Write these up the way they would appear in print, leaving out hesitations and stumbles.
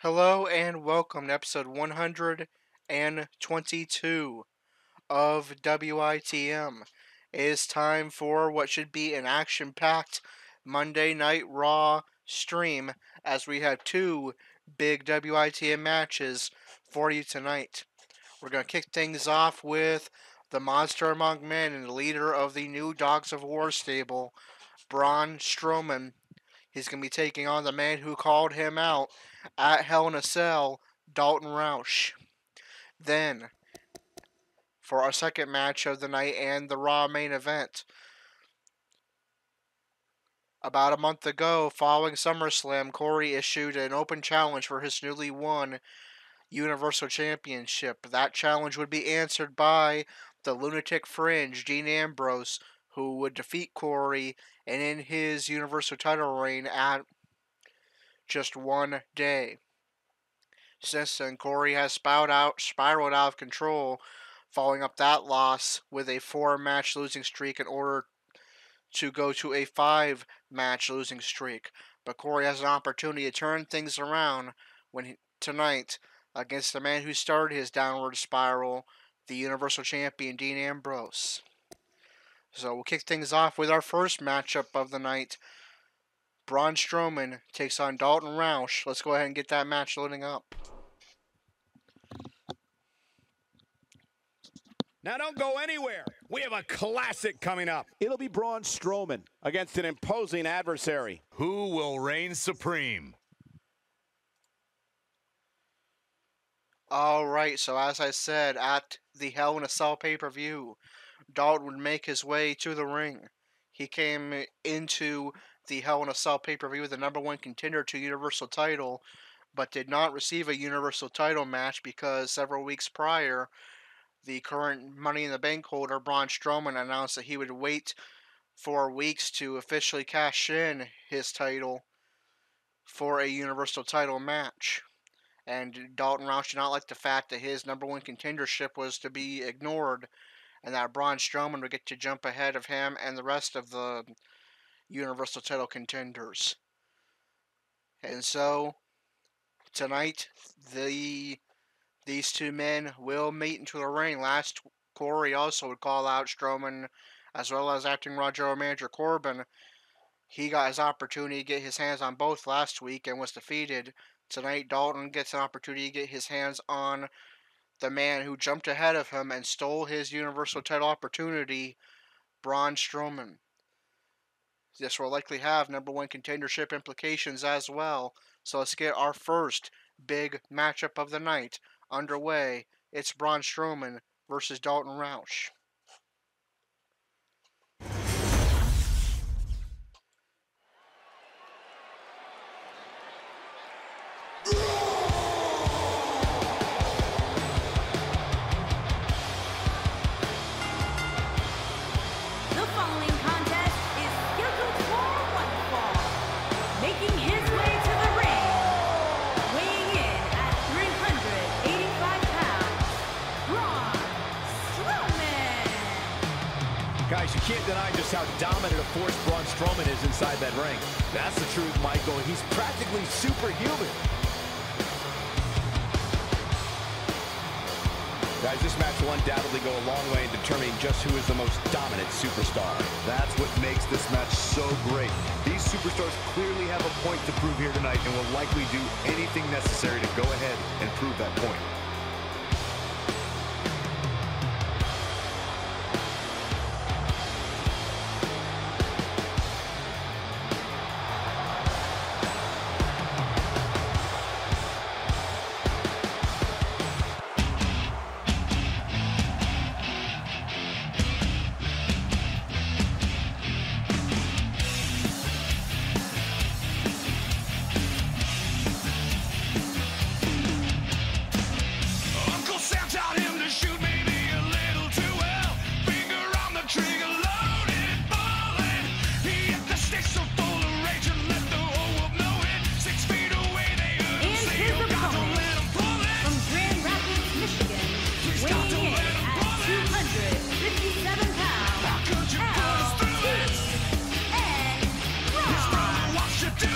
Hello and welcome to episode 122 of WITM. It is time for what should be an action-packed Monday Night Raw stream as we have two big WITM matches for you tonight. We're going to kick things off with the Monster Among Men and the leader of the new Dogs of War stable, Braun Strowman. He's going to be taking on the man who called him out at Hell in a Cell, Dalton Roush. Then, for our second match of the night and the Raw main event, about a month ago, following SummerSlam, Corey issued an open challenge for his newly won Universal Championship. That challenge would be answered by the Lunatic Fringe, Dean Ambrose, who would defeat Corey and end his Universal title reign at just one day. Since then, Corey has spiraled out of control, following up that loss with a 4-match losing streak in order to go to a 5-match losing streak. But Corey has an opportunity to turn things around tonight against the man who started his downward spiral, the Universal Champion Dean Ambrose. So we'll kick things off with our first matchup of the night. Braun Strowman takes on Dalton Roush. Let's go ahead and get that match loading up. Now don't go anywhere. We have a classic coming up. It'll be Braun Strowman against an imposing adversary. Who will reign supreme? Alright, so as I said, at the Hell in a Cell pay-per-view, Dalton would make his way to the ring. He came into the Hell in a Cell pay-per-view with the #1 contender to Universal title, but did not receive a Universal title match because several weeks prior, the current Money in the Bank holder, Braun Strowman, announced that he would wait 4 weeks to officially cash in his title for a Universal title match. And Dalton Roush did not like the fact that his #1 contendership was to be ignored, and that Braun Strowman would get to jump ahead of him and the rest of the Universal title contenders. And so, tonight, these two men will meet into the ring. Last, Corey also would call out Strowman, as well as acting Raw General Manager Corbin. He got his opportunity to get his hands on both last week and was defeated. Tonight, Dalton gets an opportunity to get his hands on the man who jumped ahead of him and stole his Universal title opportunity, Braun Strowman. This will likely have #1 contendership implications as well. So let's get our first big matchup of the night underway. It's Braun Strowman versus Dalton Roush. Guys, you can't deny just how dominant a force Braun Strowman is inside that ring. That's the truth, Michael. He's practically superhuman. Guys, this match will undoubtedly go a long way in determining just who is the most dominant superstar. That's what makes this match so great. These superstars clearly have a point to prove here tonight and will likely do anything necessary to go ahead and prove that point.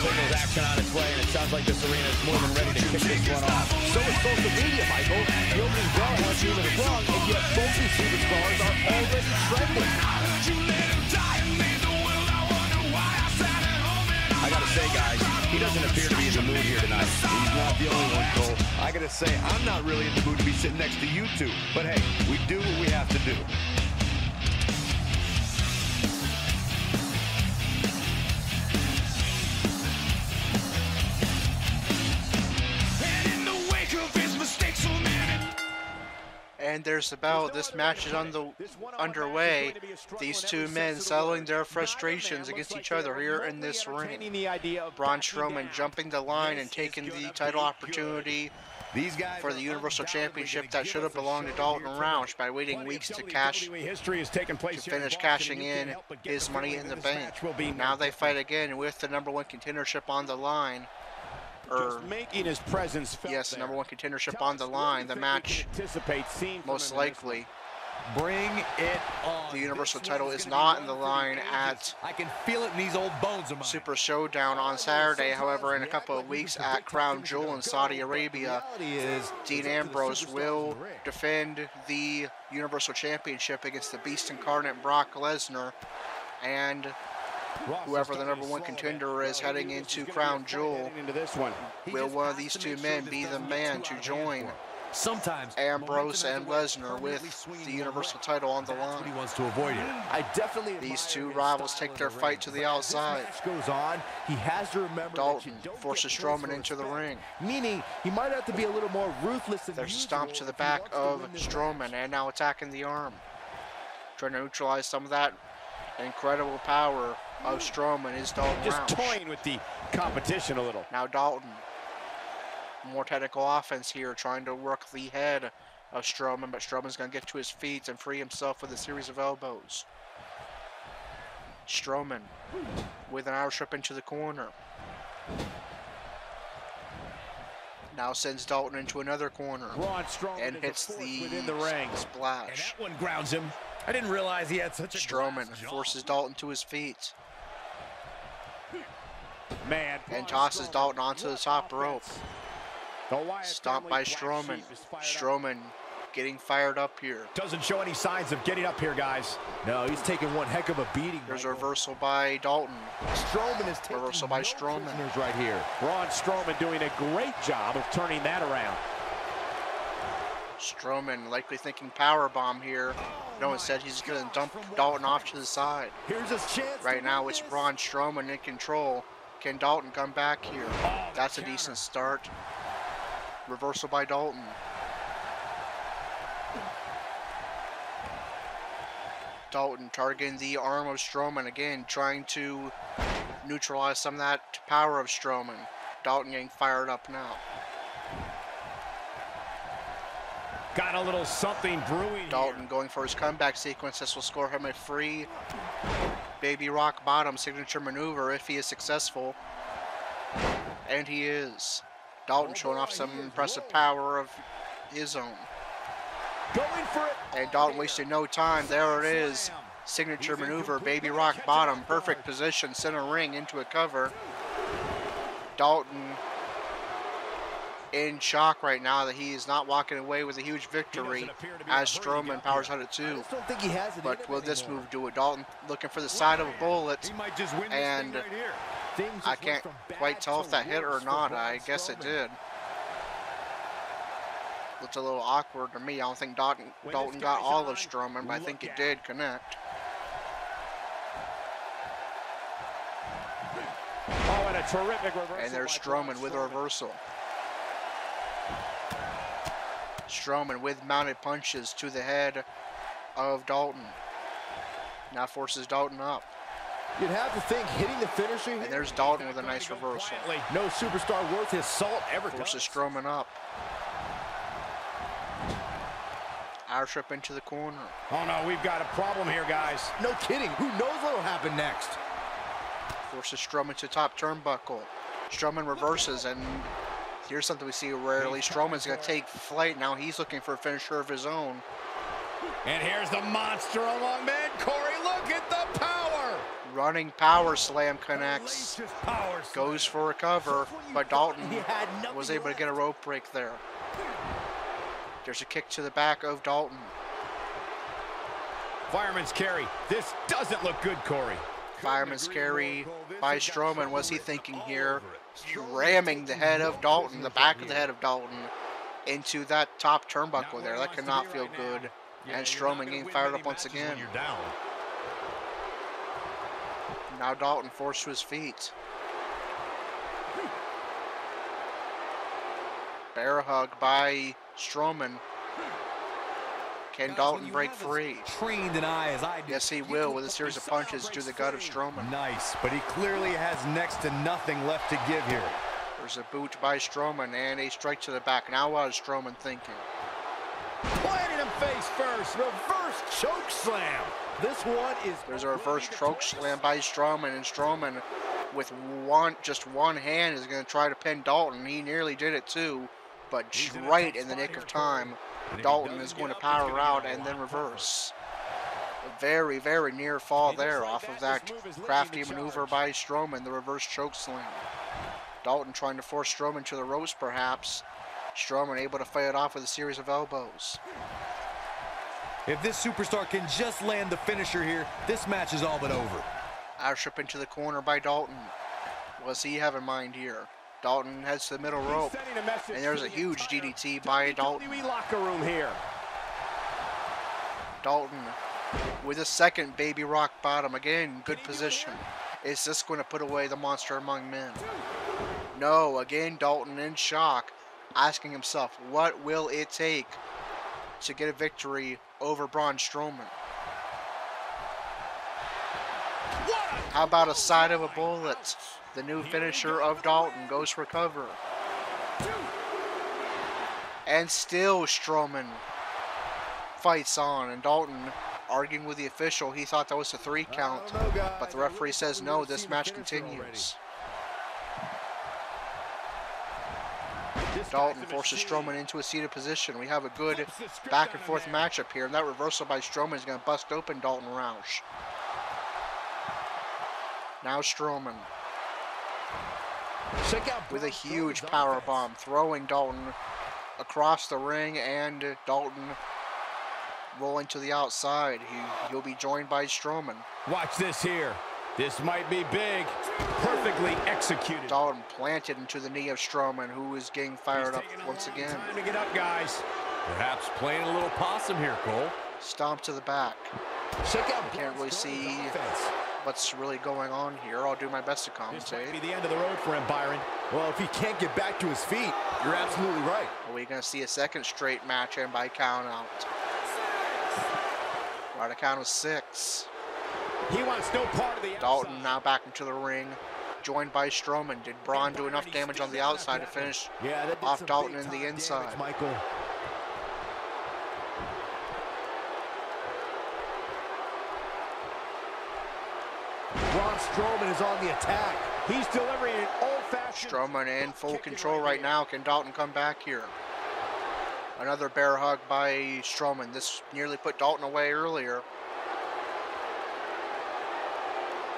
singles action on its way, and it sounds like this arena is more than ready to kick this one off. So is social media, Michael. The opening bell has you in the wrong, and yet both these superstars are already trending. I gotta say, guys, he doesn't appear to be in the mood here tonight. He's not the only one, Cole. I gotta say, I'm not really in the mood to be sitting next to you two. But hey, we do what we have to do. And there's the bell. This match is underway. These two men settling their frustrations against each other here in this ring. Braun Strowman jumping the line and taking the title opportunity for the Universal Championship that should have belonged to Dalton Roush by waiting weeks to finish cashing in his Money in the Bank. Now they fight again with the #1 contendership on the line. Just making his presence felt. Yes, #1 contendership on the line. The match, most likely. Bring it on. The Universal title is not in the line at I can feel it in these old bones of mine. Super Showdown on Saturday. However, in a couple of weeks at Crown Jewel in Saudi Arabia, Dean Ambrose will defend the Universal Championship against the Beast Incarnate Brock Lesnar, and whoever the #1 contender is heading into Crown Jewel, will one of these two men be the man to join Sometimes Ambrose and Lesnar with the Universal title on the line? he wants to avoid it. These two rivals take their fight to the outside. Goes on, he has to remember Dalton forces Strowman into the ring. Meaning he might have to be a little more ruthless than There's a stomp to the back of Strowman, and now attacking the arm, trying to neutralize some of that incredible power of Strowman is Dalton Just Roush. toying with the competition a little. Now Dalton, more technical offense here, trying to work the head of Strowman, but Strowman's going to get to his feet and free himself with a series of elbows. Strowman with an Irish whip into the corner. Now sends Dalton into another corner and hits the splash. And that one grounds him. I didn't realize he had such a Strowman forces Dalton to his feet Man, and tosses Dalton onto the top rope. Stomped by Strowman. Strowman getting fired up here. Doesn't show any signs of getting up here, guys. No, he's taking one heck of a beating. There's a reversal by Dalton. Strowman is taking Reversal by Strowman. right here. Braun Strowman doing a great job of turning that around. Strowman likely thinking powerbomb here. No, instead he's going to dump Dalton off to the side. Here's his chance. Right now it's Braun Strowman in control. Can Dalton come back here? That's a decent start. Reversal by Dalton. Dalton targeting the arm of Strowman again, trying to neutralize some of that power of Strowman. Dalton getting fired up now. Got a little something brewing. Dalton going for his comeback sequence. This will score him a free baby rock bottom signature maneuver if he is successful. And he is. Dalton showing off some impressive power of his own. Going for it. And Dalton wasting no time. There it is. Signature maneuver, baby rock bottom. Perfect position, center ring into a cover. Dalton in shock right now that he is not walking away with a huge victory as Strowman powers out at 2. But will this move do it? Dalton looking for the side of a bullet, and I can't quite tell if that hit or not. I guess it did. Looked a little awkward to me. I don't think Dalton got all of Strowman, but I think it did connect. Oh, and a terrific reversal. And there's Strowman with a reversal. Strowman with mounted punches to the head of Dalton. Now forces Dalton up. You'd have to think hitting the finisher. And there's Dalton with a nice reversal. No superstar worth his salt ever forces Strowman up. Irish whip into the corner. Oh no, we've got a problem here, guys. No kidding. Who knows what'll happen next? Forces Strowman to top turnbuckle. Strowman reverses, and here's something we see rarely. Strowman's going to take flight. Now he's looking for a finisher of his own. And here's the monster among men. Corey, look at the power. Running power slam connects. Goes for a cover, but Dalton was able to get a rope break there. There's a kick to the back of Dalton. Fireman's carry. This doesn't look good, Corey. Fireman's carry by Strowman. What's he thinking here? Ramming the head of Dalton, the back of the head of Dalton, into that top turnbuckle there. That could not feel good. And Strowman getting fired up once again. Now Dalton forced to his feet. Bear hug by Strowman. Can Dalton break free? Trained in eye as I do. Yes, he will with a series of punches to the gut of Strowman. Nice, but he clearly has next to nothing left to give here. There's a boot by Strowman and a strike to the back. Now what is Strowman thinking? Planted him face first. Reverse choke slam. This one is. There's a reverse choke slam by Strowman, and Strowman with just one hand is going to try to pin Dalton. He nearly did it too, but right in the nick of time, Dalton is going to power out and then reverse. A very, very near fall there off of that crafty maneuver by Strowman, the reverse choke slam. Dalton trying to force Strowman to the ropes perhaps. Strowman able to fight it off with a series of elbows. If this superstar can just land the finisher here, this match is all but over. Trip into the corner by Dalton. What does he have in mind here? Dalton heads to the middle rope, and there's a huge DDT by Dalton. Locker room here. Dalton with a second baby rock bottom. Again, good position. Is this going to put away the monster among men? No, again Dalton in shock, asking himself, what will it take to get a victory over Braun Strowman? How about a side of a bullet? The new finisher of Dalton goes for cover. And still Strowman fights on, and Dalton arguing with the official. He thought that was a 3 count, but the referee says no, this match continues. Dalton forces Strowman into a seated position. We have a good back and forth matchup here, and that reversal by Strowman is going to bust open Dalton Roush. Now Strowman with a huge power bomb, throwing Dalton across the ring, and Dalton rolling to the outside. He'll be joined by Strowman. Watch this here. This might be big. Perfectly executed. Dalton planted into the knee of Strowman, who is getting fired up once again. Time to get up, guys. Perhaps playing a little possum here, Cole. Stomp to the back. Can't really see what's really going on here. I'll do my best to This commentate. might be the end of the road for him, Byron. Well, if he can't get back to his feet, you're absolutely right. Are we going to see a second straight match and by count out? Right, a count of 6. He wants no part of the Dalton outside. now back into the ring, joined by Strowman. Did Braun do enough damage on the outside to finish off Dalton in the inside? Damage, Michael. Braun Strowman is on the attack. He's delivering an old-fashioned... Strowman in full control right now. Can Dalton come back here? Another bear hug by Strowman. This nearly put Dalton away earlier.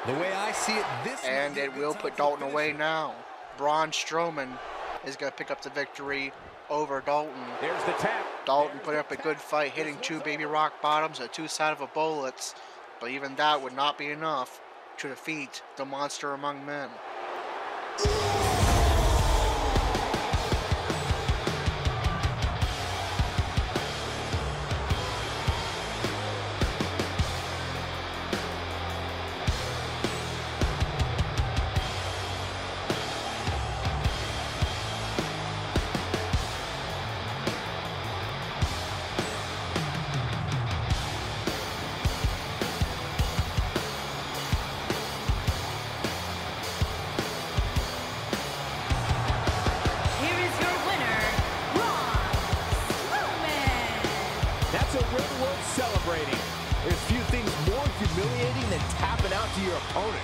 The way I see it, And it will put Dalton away now. Braun Strowman is going to pick up the victory over Dalton. There's the tap. Dalton put up a good fight, hitting 2 baby rock bottoms at 2 sides of a bullets. But even that would not be enough to defeat the monster among men. That's a win worth celebrating. There's few things more humiliating than tapping out to your opponent.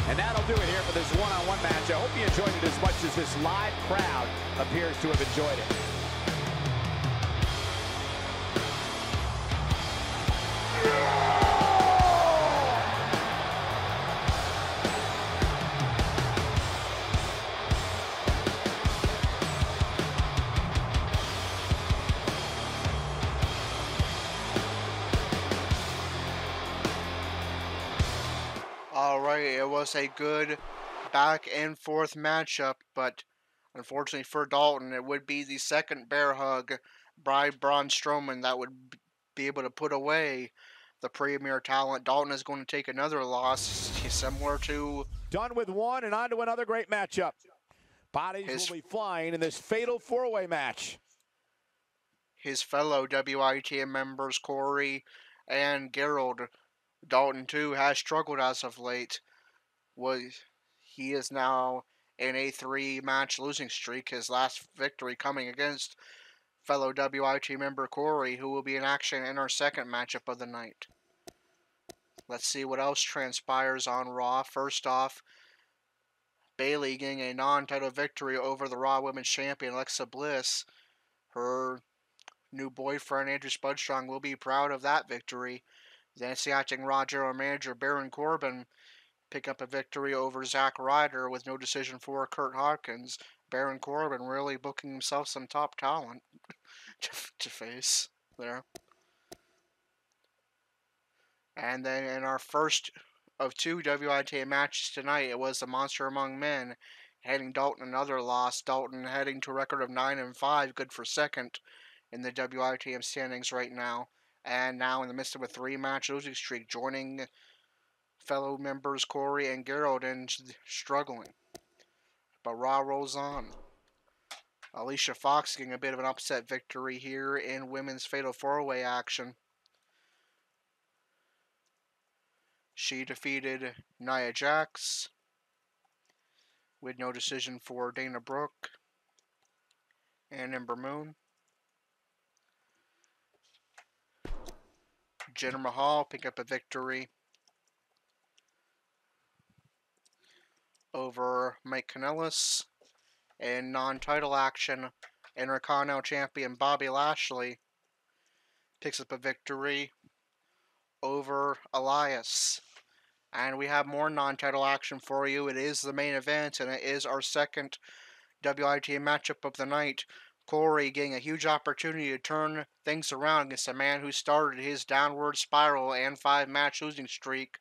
And that'll do it here for this one-on-one match. I hope you enjoyed it as much as this live crowd appears to have enjoyed it. say it was a good back and forth matchup, but unfortunately for Dalton, it would be the second bear hug by Braun Strowman that would be able to put away the premier talent. Dalton is going to take another loss. He's similar to Done with one and on to another great matchup. Bodies will be flying in this fatal four-way match. his fellow WITM members, Corey and Gerald. Dalton, too, has struggled as of late. He is now in a 3-match losing streak, his last victory coming against fellow WIT member Corey, who will be in action in our second matchup of the night. Let's see what else transpires on Raw. First off, Bayley getting a non-title victory over the Raw Women's Champion Alexa Bliss. Her new boyfriend Andrew Spudstrong will be proud of that victory. Then Acting Raw General Manager Baron Corbin pick up a victory over Zack Ryder with no decision for Kurt Hawkins. Baron Corbin really booking himself some top talent to face there. And then in our first of 2 WITA matches tonight, it was the Monster Among Men heading Dalton another loss. Dalton heading to a record of 9-5, good for second in the WITM standings right now. And now in the midst of a 3-match losing streak, joining fellow members Corey and Gerald in struggling. But Raw rolls on. Alicia Fox getting a bit of an upset victory here in women's fatal 4-way action. She defeated Nia Jax with no decision for Dana Brooke and Ember Moon. Jinder Mahal pick up a victory over Mike Kanellis. In non-title action, Intercontinental Champion Bobby Lashley picks up a victory over Elias. And we have more non-title action for you. It is the main event, and it is our second WITA matchup of the night. Corey getting a huge opportunity to turn things around against a man who started his downward spiral and 5-match losing streak.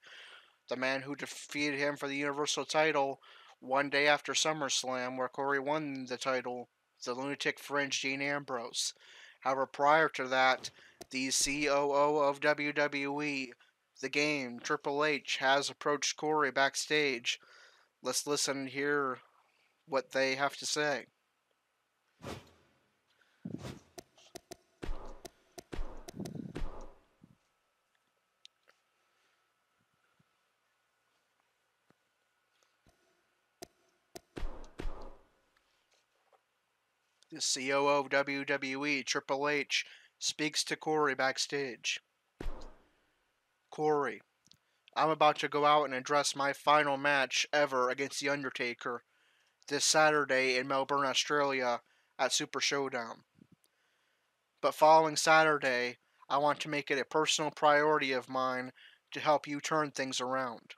The man who defeated him for the Universal title one day after SummerSlam, where Corey won the title, the lunatic fringe Dean Ambrose. However, prior to that, the COO of WWE, The Game, Triple H, has approached Corey backstage. Let's listen and hear what they have to say. The COO of WWE, Triple H, speaks to Corey backstage. Corey, I'm about to go out and address my final match ever against The Undertaker this Saturday in Melbourne, Australia at Super Showdown. But following Saturday, I want to make it a personal priority of mine to help you turn things around.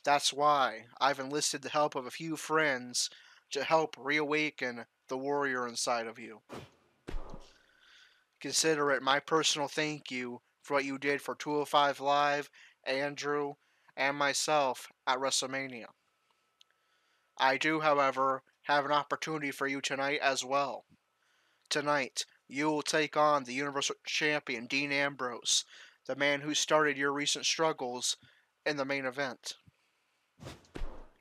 That's why I've enlisted the help of a few friends to help reawaken the warrior inside of you. Consider it my personal thank you for what you did for 205 Live, Andrew, and myself at WrestleMania. I do, however, have an opportunity for you tonight as well. Tonight, you will take on the Universal Champion Dean Ambrose, the man who started your recent struggles in the main event.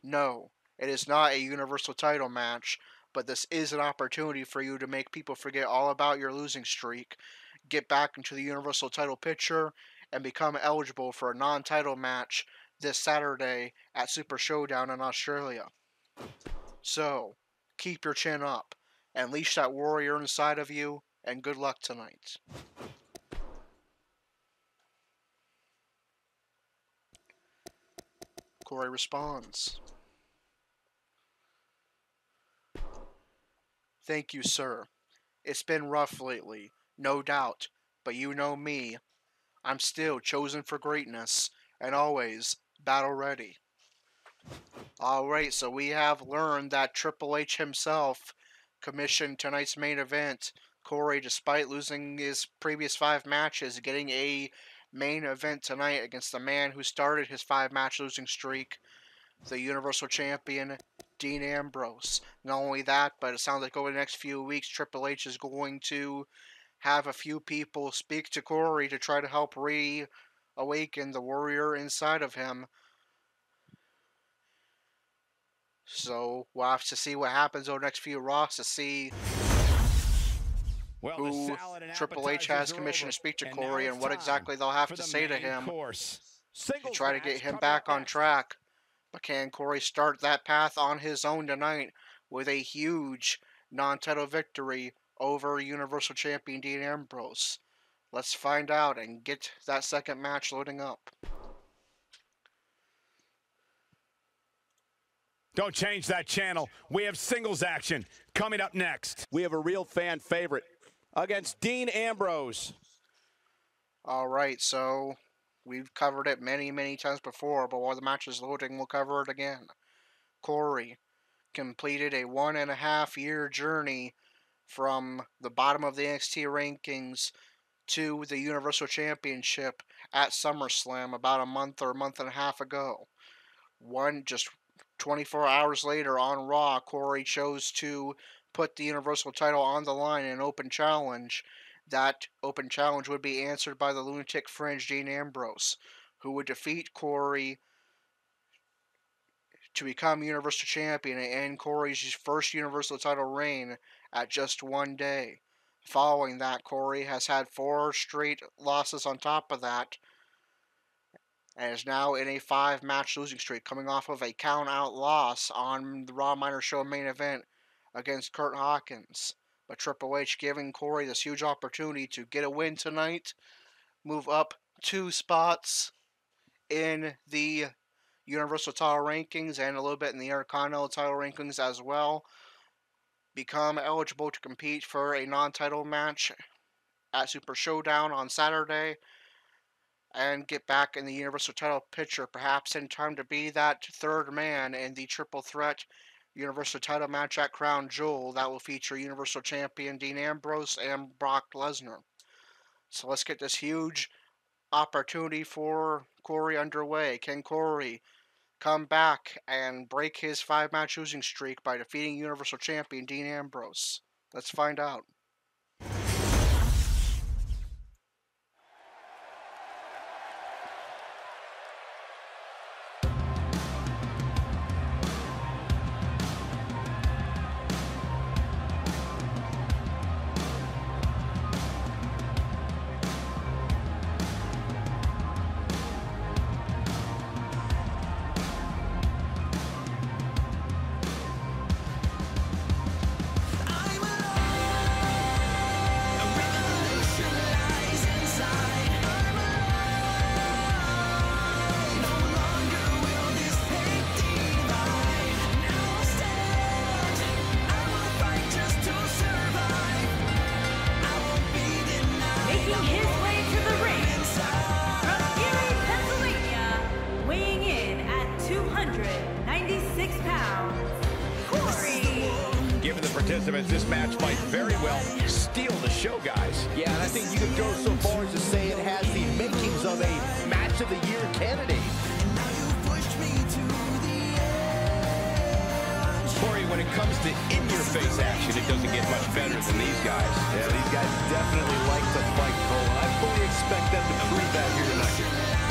No, it is not a Universal title match, but this is an opportunity for you to make people forget all about your losing streak, get back into the Universal title picture, and become eligible for a non-title match this Saturday at Super Showdown in Australia. So, keep your chin up, unleash that warrior inside of you, and good luck tonight. Corey responds. Thank you, sir. It's been rough lately, no doubt, but you know me. I'm still chosen for greatness, and always battle ready. Alright, so we have learned that Triple H himself commissioned tonight's main event. Corey, despite losing his previous 5 matches, getting a main event tonight against the man who started his 5-match losing streak, the Universal Champion, Dean Ambrose. Not only that, but it sounds like over the next few weeks, Triple H is going to have a few people speak to Corey to try to help reawaken the warrior inside of him. So we'll have to see what happens over the next few Raws to see who Triple H has commissioned to speak to Corey and what exactly they'll have to say to him to try to get him back on track. But can Corey start that path on his own tonight with a huge non-title victory over Universal Champion Dean Ambrose? Let's find out and get that second match loading up. Don't change that channel. We have singles action coming up next. We have a real fan favorite against Dean Ambrose. All right, so we've covered it many times before, but while the match is loading, we'll cover it again. Corey completed a 1.5-year journey from the bottom of the NXT rankings to the Universal Championship at SummerSlam about a month or a month and a half ago. Just 24 hours later on Raw, Corey chose to put the Universal title on the line in an open challenge. That open challenge would be answered by the lunatic fringe Dean Ambrose, who would defeat Corey to become Universal Champion and end Corey's first Universal title reign at just 1 day. Following that, Corey has had 4 straight losses on top of that, and is now in a 5-match losing streak, coming off of a count-out loss on the Raw Minor Show main event against Kurt Hawkins. But Triple H giving Corey this huge opportunity to get a win tonight, move up 2 spots in the Universal title rankings and a little bit in the Intercontinental title rankings as well, become eligible to compete for a non-title match at Super Showdown on Saturday, and get back in the Universal title picture, perhaps in time to be that third man in the triple threat Universal title match at Crown Jewel that will feature Universal Champion Dean Ambrose and Brock Lesnar. So let's get this huge opportunity for Corey underway. Can Corey come back and break his 5-match losing streak by defeating Universal Champion Dean Ambrose? Let's find out. This match might very well steal the show, guys. Yeah, and I think you could go so far as to say it has the makings of a match of the year candidate. Corey, when it comes to in-your-face action, it doesn't get much better than these guys. Yeah, these guys definitely like to fight, Cole, and I fully expect them to prove that here tonight.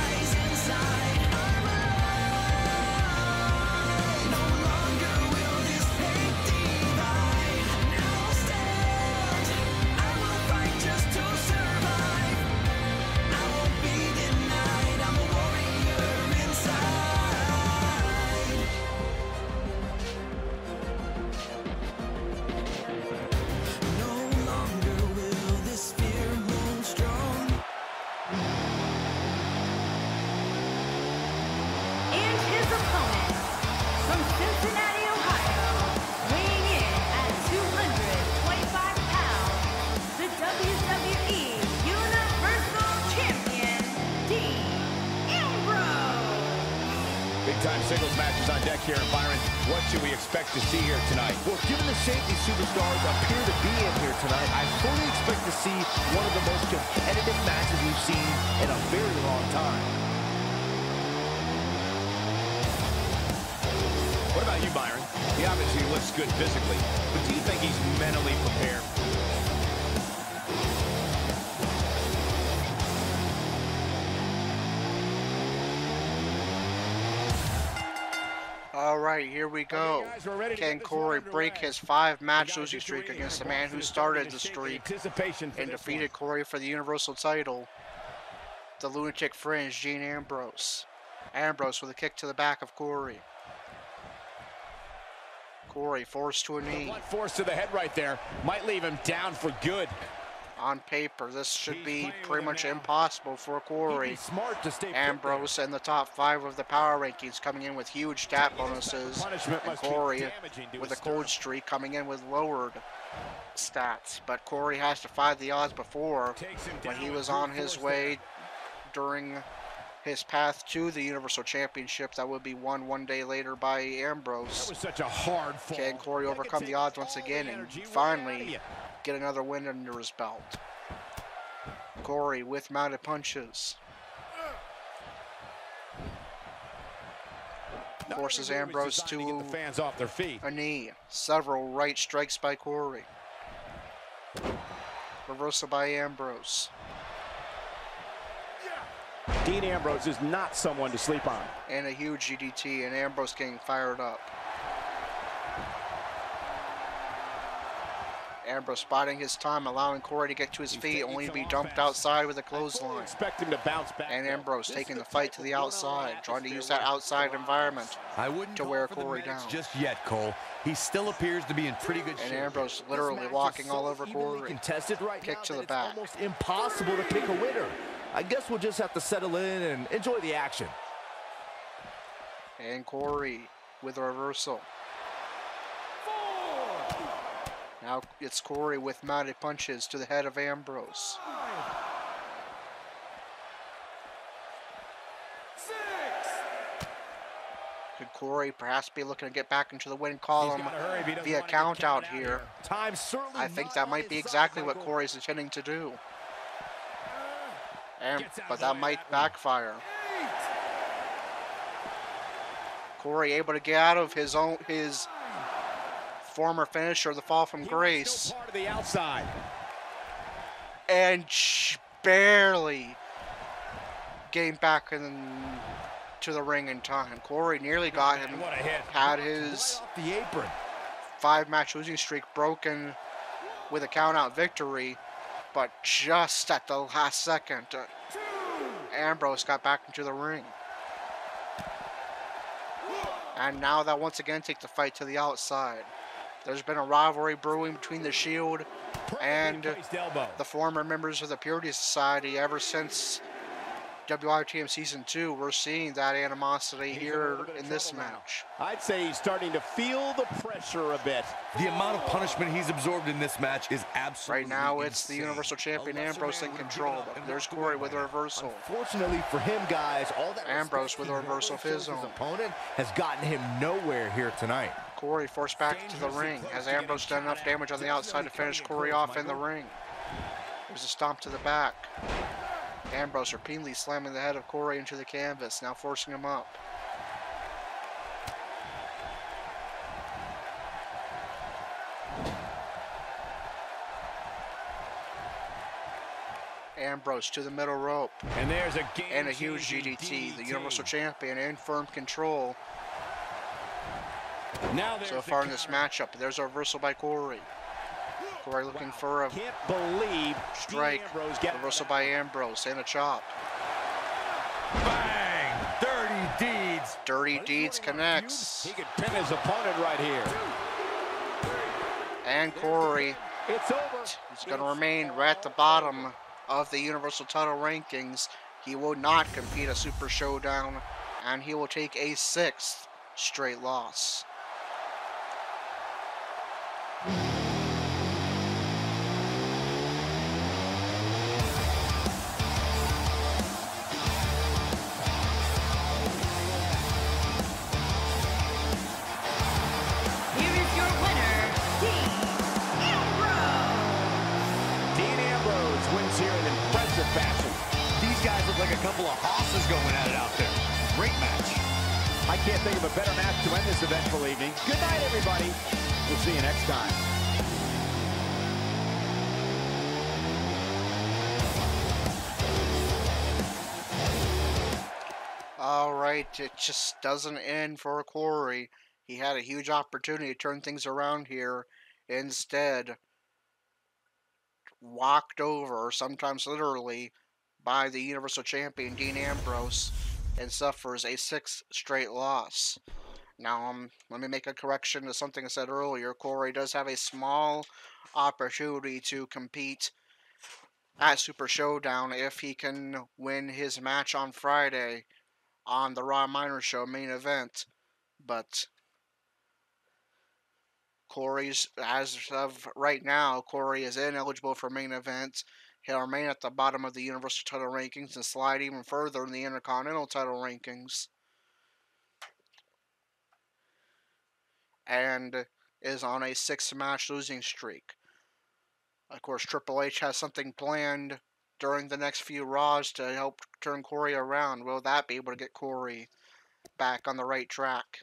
on deck here. And Byron, what should we expect to see here tonight? Well, given the shape these superstars appear to be in here tonight, I fully expect to see one of the most competitive matches we've seen in a very long time. What about you, Byron? He obviously looks good physically, but do you think he's mentally prepared? All right, here we go. Can Corey break his 5-match losing streak against the man who started the streak and defeated Corey for the Universal title, the Lunatic Fringe, Dean Ambrose. Ambrose with a kick to the back of Corey. Corey forced to a knee. Force to the head right there. Might leave him down for good. On paper, this should be pretty much impossible for Corey. Ambrose in the top 5 of the power rankings, coming in with huge stat bonuses. And Corey with a cold streak coming in with lowered stats. But Corey has defied the odds before when he was on his way during his path to the Universal Championship that would be won one day later by Ambrose. That was such a hard fall. Can Corey overcome the odds once again and finally get another win under his belt? Corey with mounted punches. Forces Ambrose to get the fans off their feet. A knee. Several right strikes by Corey. Reversal by Ambrose. Dean Ambrose is not someone to sleep on. And a huge GDT, and Ambrose getting fired up. Ambrose spotting his time, allowing Corey to get to his feet, only to be dumped outside with a clothesline. Expect him to bounce back. And Ambrose taking the fight to the outside, trying to use that outside environment to wear Corey down. Just yet, Cole. He still appears to be in pretty good shape. And Ambrose literally walking all over Corey. Contested right Kick now to the that back. It's almost impossible to pick a winner. I guess we'll just have to settle in and enjoy the action. And Corey with a reversal. Now it's Corey with mounted punches to the head of Ambrose. 6. Could Corey perhaps be looking to get back into the win column via count out here? I think that might be exactly what Corey's intending to do. But that might backfire. Corey able to get out of his former finisher, the fall from grace, and barely getting back to the ring in time. Corey nearly got him, had his 5-match losing streak broken with a count-out victory, but just at the last second, Ambrose got back into the ring. And now they'll once again take the fight to the outside. There's been a rivalry brewing between the Shield and the former members of the Purity Society ever since WITM Season 2. We're seeing that animosity here in this match. I'd say he's starting to feel the pressure a bit. The amount of punishment he's absorbed in this match is absolutely Right now, it's the Universal Champion Ambrose in control. There's Corey with a reversal. Fortunately for him, guys, all that Ambrose with a reversal of his own. Opponent has gotten him nowhere here tonight. Corey forced back into the ring. Has Ambrose done enough damage on the outside to finish Corey off in the ring? There's a stomp to the back. Ambrose repeatedly slamming the head of Corey into the canvas, now forcing him up. Ambrose to the middle rope. And there's a huge GDT. The Universal Champion in firm control. So far in this matchup, there's a reversal by Corey. Corey looking for a strike. Reversal by Ambrose and a chop. Bang! Dirty Deeds. Dirty Deeds connects. He could pin his opponent right here. And Corey is going to remain right at the bottom of the Universal title rankings. He will not compete a Super Showdown, and he will take a 6th straight loss. fashion. These guys look like a couple of hosses going at it out there. Great match. I can't think of a better match to end this eventful evening. Good night, everybody. We'll see you next time. Alright, it just doesn't end for Corey. He had a huge opportunity to turn things around here. Instead, walked over, sometimes literally, by the Universal Champion Dean Ambrose and suffers a 6th straight loss. Now, let me make a correction to something I said earlier. Corey does have a small opportunity to compete at Super Showdown if he can win his match on Friday on the Raw Minor Show main event. But Corey's, as of right now, Corey is ineligible for main event. He'll remain at the bottom of the Universal title rankings and slide even further in the Intercontinental title rankings. And is on a 6-match losing streak. Of course, Triple H has something planned during the next few Raws to help turn Corey around. Will that be able to get Corey back on the right track?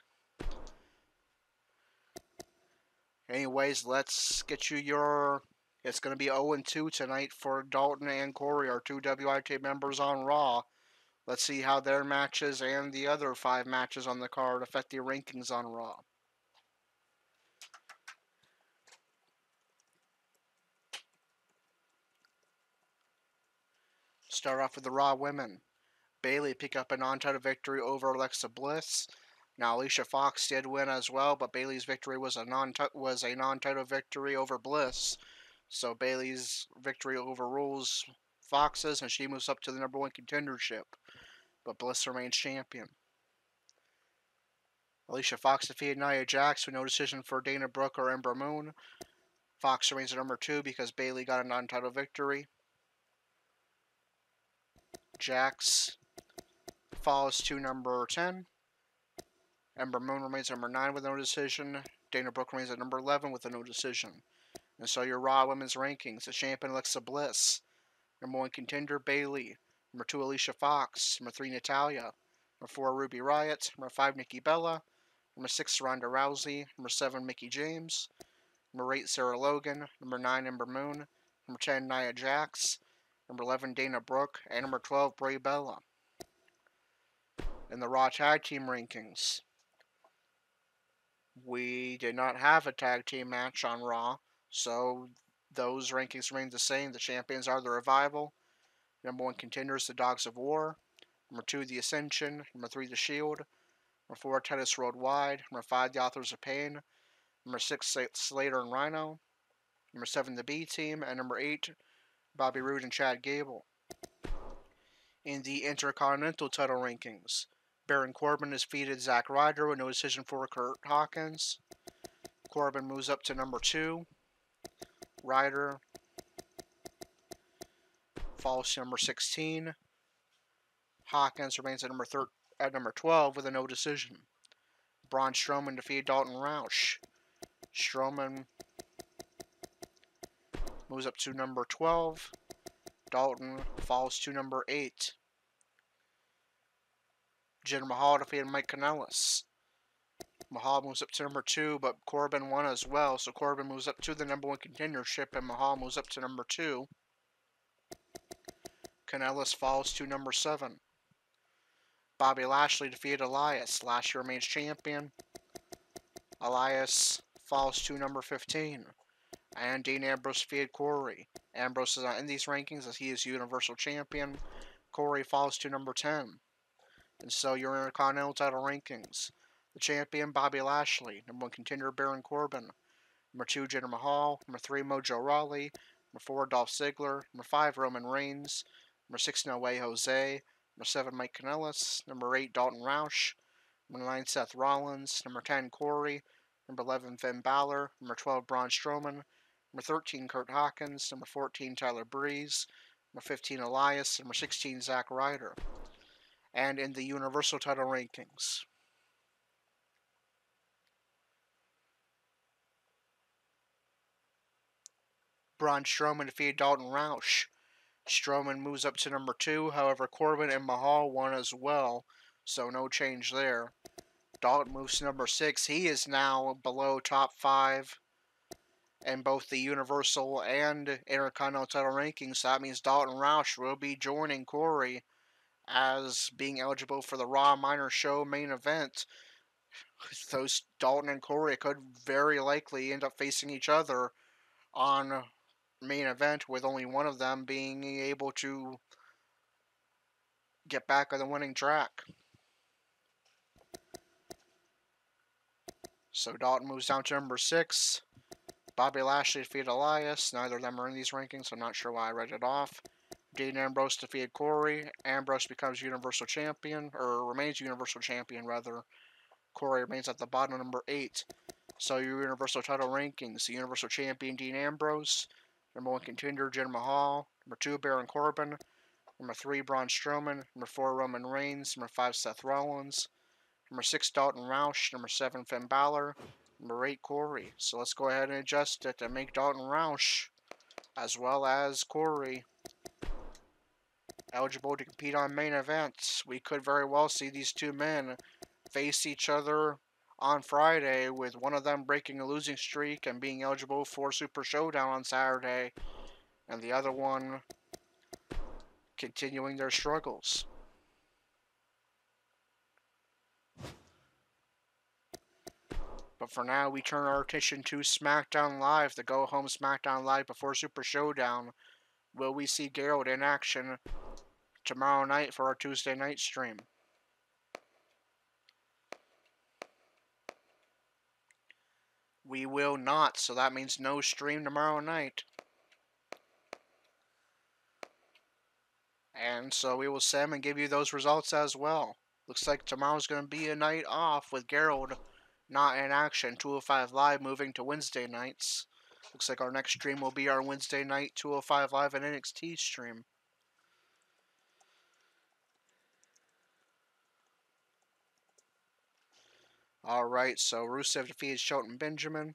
Anyways, let's get you your... It's going to be 0-2 tonight for Dalton and Corey, our 2 WIT members on Raw. Let's see how their matches and the other 5 matches on the card affect the rankings on Raw. Start off with the Raw women. Bayley pick up a non-title victory over Alexa Bliss. Now Alicia Fox did win as well, but Bayley's victory was a non-title victory over Bliss. So Bayley's victory overrules Fox's, and she moves up to the #1 contendership. But Bliss remains champion. Alicia Fox defeated Nia Jax with no decision for Dana Brooke or Ember Moon. Fox remains at #2 because Bayley got a non-title victory. Jax falls to number 10. Ember Moon remains at #9 with no decision. Dana Brooke remains at number 11 with a no decision. And so your Raw Women's rankings: the champion Alexa Bliss, #1 contender Bayley, #2 Alicia Fox, #3 Natalya, #4 Ruby Riott, #5 Nikki Bella, #6 Ronda Rousey, #7 Mickie James, #8 Sarah Logan, #9 Ember Moon, #10 Nia Jax, #11 Dana Brooke, and #12 Bray Bella. In the Raw Tag Team rankings, we did not have a tag team match on Raw, so those rankings remain the same. The champions are the Revival, #1 contenders the Dogs of War, #2 the Ascension, #3 the Shield, #4 Titus Worldwide, #5 the Authors of Pain, #6 Slater and Rhino, #7 the B Team, and #8 Bobby Roode and Chad Gable. In the Intercontinental title rankings, Baron Corbin has defeated Zack Ryder with no decision for Kurt Hawkins. Corbin moves up to #2. Ryder falls to #16. Hawkins remains at number 12 with a no decision. Braun Strowman defeated Dalton Roush. Strowman moves up to number 12. Dalton falls to number 8. Jinder Mahal defeated Mike Kanellis. Mahal moves up to number 2, but Corbin won as well, so Corbin moves up to the #1 contendership, and Mahal moves up to number 2. Kanellis falls to number 7. Bobby Lashley defeated Elias. Lashley remains champion. Elias falls to number 15. And Dean Ambrose defeated Corey. Ambrose is not in these rankings as he is Universal Champion. Corey falls to number 10. And so your Intercontinental title rankings: the champion Bobby Lashley, #1 contender Baron Corbin, #2 Jinder Mahal, #3 Mojo Rawley, #4 Dolph Ziggler, #5 Roman Reigns, #6 No Way Jose, #7 Mike Kanellis, #8 Dalton Roush, #9 Seth Rollins, #10 Corey, #11 Finn Balor, #12 Braun Strowman, #13 Kurt Hawkins, #14 Tyler Breeze, #15 Elias, #16 Zack Ryder. And in the Universal title rankings, Braun Strowman defeated Dalton Roush. Strowman moves up to number 2. However, Corbin and Mahal won as well, so no change there. Dalton moves to number 6. He is now below top 5 in both the Universal and Intercontinental title rankings. So that means Dalton Roush will be joining Corey as being eligible for the Raw Minor Show main event. Those Dalton and Corey could very likely end up facing each other on main event, with only one of them being able to get back on the winning track. So Dalton moves down to number 6. Bobby Lashley defeated Elias. Neither of them are in these rankings, so I'm not sure why I read it off. Dean Ambrose defeated Corey. Ambrose becomes Universal Champion, or remains Universal Champion, rather. Corey remains at the bottom, number 8. So your Universal title rankings: the Universal Champion Dean Ambrose, number 1 contender Jinder Mahal, number 2 Baron Corbin, number 3 Braun Strowman, number 4 Roman Reigns, number 5 Seth Rollins, number 6 Dalton Roush, number 7 Finn Balor, number 8 Corey. So let's go ahead and adjust it and make Dalton Roush, as well as Corey, eligible to compete on main events. We could very well see these two men face each other on Friday, with one of them breaking a losing streak and being eligible for Super Showdown on Saturday, and the other one continuing their struggles. But for now, we turn our attention to SmackDown Live, the go-home SmackDown Live before Super Showdown. Will we see Gerald in action tomorrow night for our Tuesday night stream? We will not, so that means no stream tomorrow night. And so we will send and give you those results as well. Looks like tomorrow's going to be a night off with Gerald not in action. 205 Live moving to Wednesday nights. Looks like our next stream will be our Wednesday night 205 Live and NXT stream. Alright, so Rusev defeated Shelton Benjamin.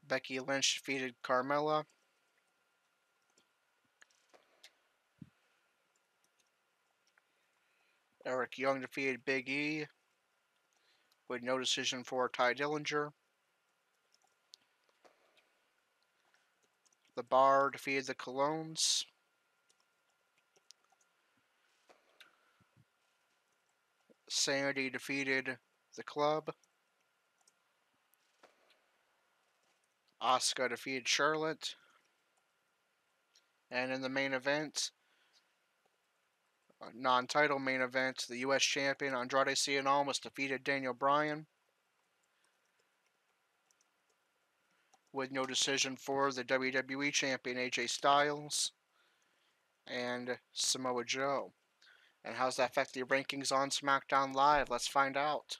Becky Lynch defeated Carmella. Eric Young defeated Big E with no decision for Ty Dillinger. The Bar defeated the Colognes. Sanity defeated the Club. Asuka defeated Charlotte. And in the main event, non-title main event, the U.S. Champion Andrade Cien Almas defeated Daniel Bryan with no decision for the WWE Champion AJ Styles and Samoa Joe. And how does that affect the rankings on SmackDown Live? Let's find out.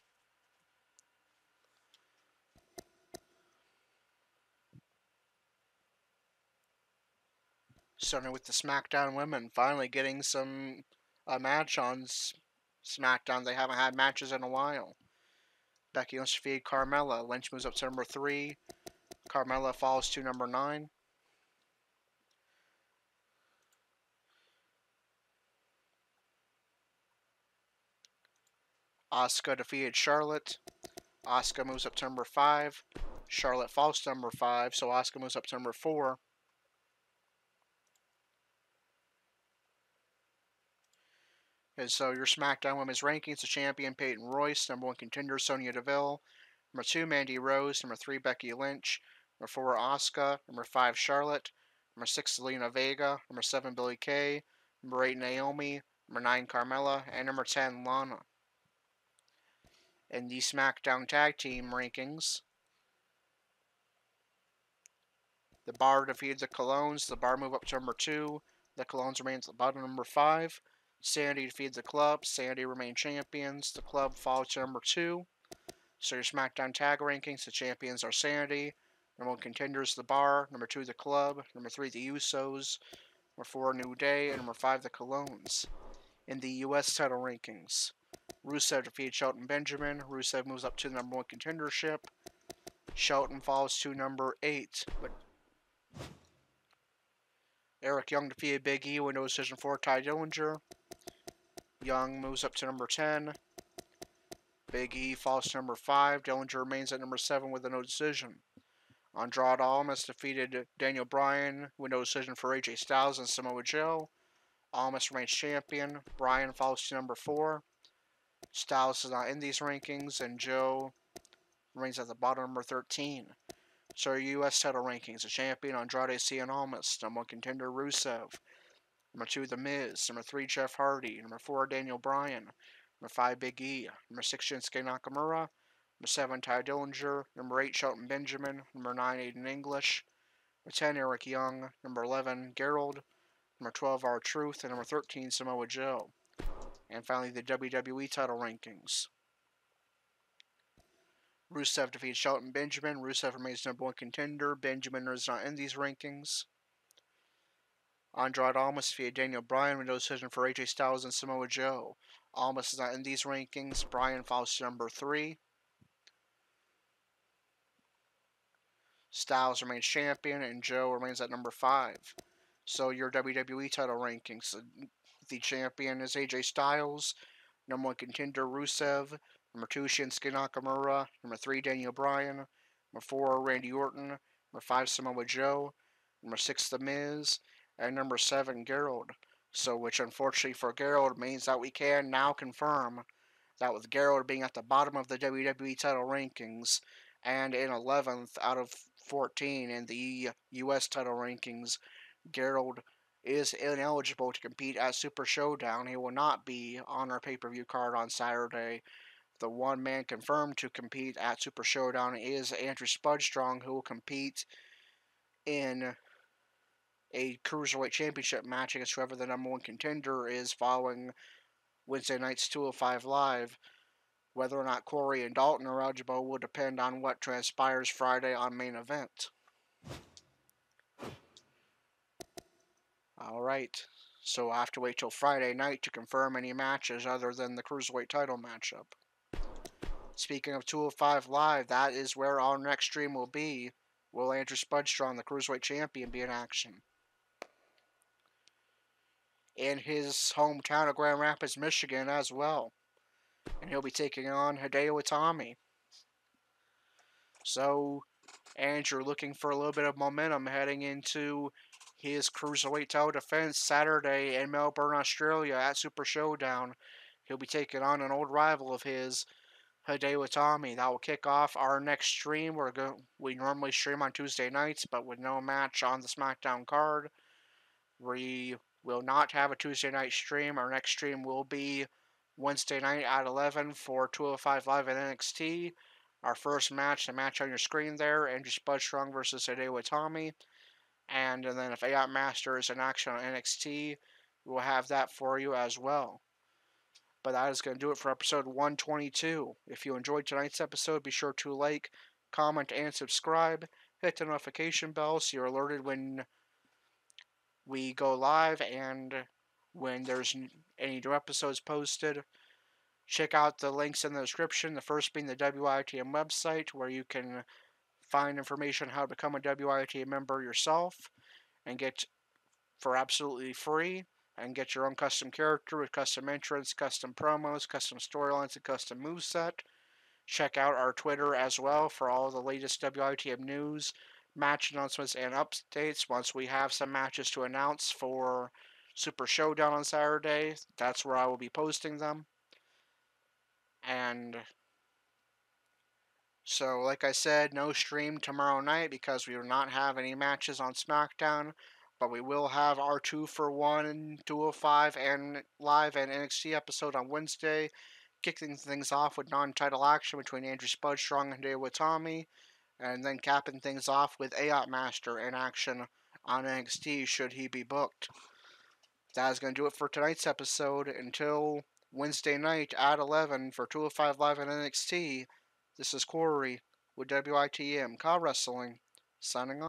Starting with the SmackDown women, finally getting some match on SmackDown. They haven't had matches in a while. Becky Lynch defeated Carmella. Lynch moves up to number 3. Carmella falls to number 9. Asuka defeated Charlotte. Asuka moves up to number 5. Charlotte falls to number 5, so Asuka moves up to number 4. And so your SmackDown Women's Rankings, the champion Peyton Royce, number 1 contender Sonya Deville, number 2 Mandy Rose, number 3 Becky Lynch, number 4 Asuka, number 5 Charlotte, number 6 Zelina Vega, number 7 Billie Kay, number 8 Naomi, number 9 Carmella, and number 10 Lana. In the SmackDown Tag Team Rankings, the Bar defeated the Colognes. The Bar move up to number 2. The Colognes remain at the bottom, number 5. Sanity defeated the Club. Sanity remain champions. The Club fall to number 2. So your SmackDown Tag Rankings, the champions are Sanity. Number 1 contenders, the Bar. Number 2, the Club. Number 3, the Usos. Number 4, New Day. And number 5, the Colognes. In the U.S. title rankings, Rusev defeated Shelton Benjamin. Rusev moves up to the number 1 contendership. Shelton falls to number 8. But Eric Young defeated Big E with no decision for Ty Dillinger. Young moves up to number 10. Big E falls to number 5. Dillinger remains at number 7 with a no decision. Andrade Almas defeated Daniel Bryan with no decision for AJ Styles and Samoa Joe. Almas remains champion. Bryan falls to number 4. Styles is not in these rankings, and Joe remains at the bottom, number 13. So U.S. title rankings: the champion Andrade Cien Almas, number 1 contender Rusev, number 2 The Miz, number 3 Jeff Hardy, number 4 Daniel Bryan, number 5 Big E, number 6 Shinsuke Nakamura, number 7 Ty Dillinger, number 8 Shelton Benjamin, number 9 Aiden English, number 10 Eric Young, number 11 Gerald, number 12 R-Truth, and number 13 Samoa Joe. And finally, the WWE title rankings. Rusev defeats Shelton Benjamin. Rusev remains number 1 contender. Benjamin is not in these rankings. Andrade Almas defeated Daniel Bryan with no decision for AJ Styles and Samoa Joe. Almas is not in these rankings. Bryan falls to number 3. Styles remains champion, and Joe remains at number 5. So your WWE title rankings: the champion is AJ Styles, number 1 contender Rusev, number 2 Shinsuke Nakamura, number 3 Daniel Bryan, number 4 Randy Orton, number 5 Samoa Joe, number 6 The Miz, and number 7 Gerald. So which unfortunately for Gerald means that we can now confirm that with Gerald being at the bottom of the WWE title rankings and in 11th out of 14 in the US title rankings, Gerald is ineligible to compete at Super Showdown. He will not be on our pay-per-view card on Saturday. The one man confirmed to compete at Super Showdown is Andrew Spudstrong, who will compete in a Cruiserweight Championship match against whoever the number 1 contender is following Wednesday night's 205 Live. Whether or not Corey and Dalton are eligible will depend on what transpires Friday on Main Event. Alright, so I'll have to wait till Friday night to confirm any matches other than the Cruiserweight title matchup. Speaking of 205 Live, that is where our next stream will be. Will Andrew Spudstrong, the Cruiserweight Champion, be in action? In his hometown of Grand Rapids, Michigan as well. And he'll be taking on Hideo Itami. So, Andrew looking for a little bit of momentum heading into his Cruiserweight title defense Saturday in Melbourne, Australia at Super Showdown. He'll be taking on an old rival of his, Hideo Itami. That will kick off our next stream. We normally stream on Tuesday nights, but with no match on the SmackDown card, we will not have a Tuesday night stream. Our next stream will be Wednesday night at 11 for 205 Live at NXT. Our first match, the match on your screen there, Andrew Spudstrong versus Hideo Itami. And then if AI Master is in action on NXT, we'll have that for you as well. But that is going to do it for episode 122. If you enjoyed tonight's episode, be sure to like, comment, and subscribe. Hit the notification bell so you're alerted when we go live and when there's any new episodes posted. Check out the links in the description, the first being the WITM website, where you can find information on how to become a WITM member yourself and get for absolutely free and get your own custom character with custom entrance, custom promos, custom storylines, and custom moveset. Check out our Twitter as well for all the latest WITM news, match announcements, and updates. Once we have some matches to announce for Super Showdown on Saturday, that's where I will be posting them. And so, like I said, no stream tomorrow night because we will not have any matches on SmackDown, but we will have our 2-for-1 205 and live and NXT episode on Wednesday, kicking things off with non-title action between Andrew Spudstrong and Hideo Itami, and then capping things off with AI Master in action on NXT should he be booked. That is going to do it for tonight's episode. Until Wednesday night at 11 for 205 Live and NXT, this is Corey with WITM Wrestling, signing off.